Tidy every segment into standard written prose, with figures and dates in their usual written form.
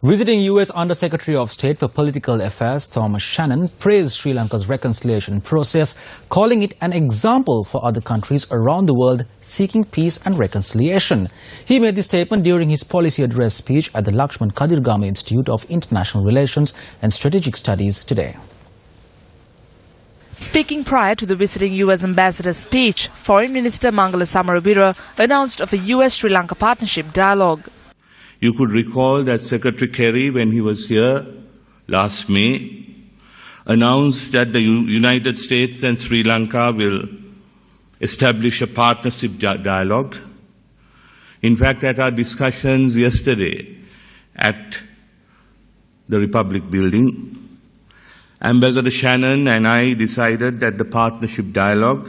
Visiting U.S. Under-Secretary of State for Political Affairs Thomas Shannon praised Sri Lanka's reconciliation process, calling it an example for other countries around the world seeking peace and reconciliation. He made this statement during his policy address speech at the Lakshman Kadirgama Institute of International Relations and Strategic Studies today. Speaking prior to the visiting U.S. ambassador's speech, Foreign Minister Mangala Samaraweera announced of a U.S.-Sri Lanka partnership dialogue. You could recall that Secretary Kerry, when he was here last May, announced that the United States and Sri Lanka will establish a partnership dialogue. In fact, at our discussions yesterday at the Republic Building, Ambassador Shannon and I decided that the partnership dialogue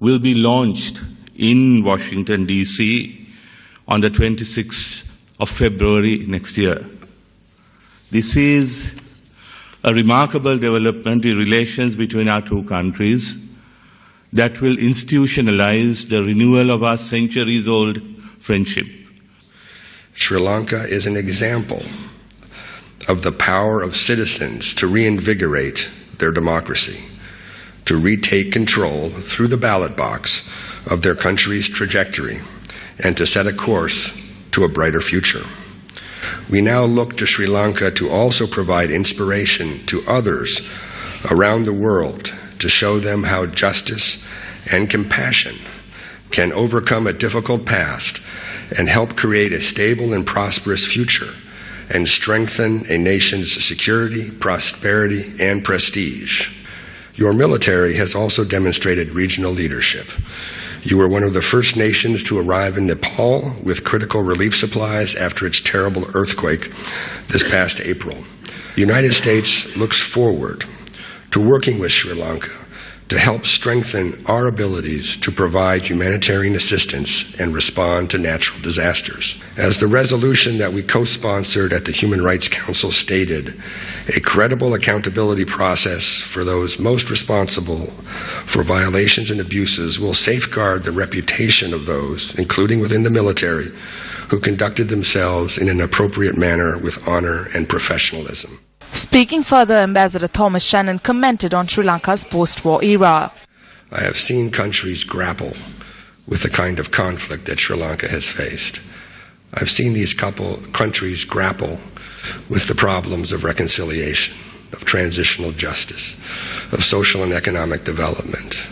will be launched in Washington, D.C. on the 26th of February next year. This is a remarkable development in relations between our two countries that will institutionalize the renewal of our centuries-old friendship. Sri Lanka is an example of the power of citizens to reinvigorate their democracy, to retake control through the ballot box of their country's trajectory, and to set a course to a brighter future. We now look to Sri Lanka to also provide inspiration to others around the world to show them how justice and compassion can overcome a difficult past and help create a stable and prosperous future and strengthen a nation's security, prosperity, and prestige. Your military has also demonstrated regional leadership. You were one of the first nations to arrive in Nepal with critical relief supplies after its terrible earthquake this past April. The United States looks forward to working with Sri Lanka to help strengthen our abilities to provide humanitarian assistance and respond to natural disasters. As the resolution that we co-sponsored at the Human Rights Council stated, a credible accountability process for those most responsible for violations and abuses will safeguard the reputation of those, including within the military, who conducted themselves in an appropriate manner with honor and professionalism. Speaking further, Ambassador Thomas Shannon commented on Sri Lanka's post-war era. I have seen countries grapple with the kind of conflict that Sri Lanka has faced. I've seen these countries grapple with the problems of reconciliation, of transitional justice, of social and economic development.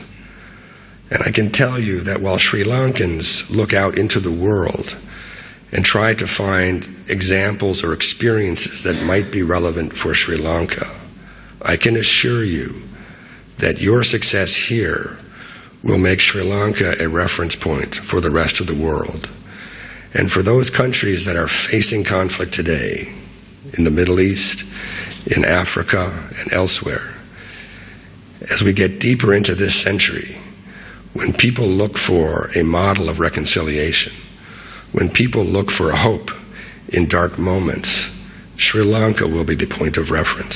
And I can tell you that while Sri Lankans look out into the world and try to find examples or experiences that might be relevant for Sri Lanka, I can assure you that your success here will make Sri Lanka a reference point for the rest of the world. And for those countries that are facing conflict today, in the Middle East, in Africa, and elsewhere, as we get deeper into this century, when people look for a model of reconciliation, when people look for hope in dark moments, Sri Lanka will be the point of reference.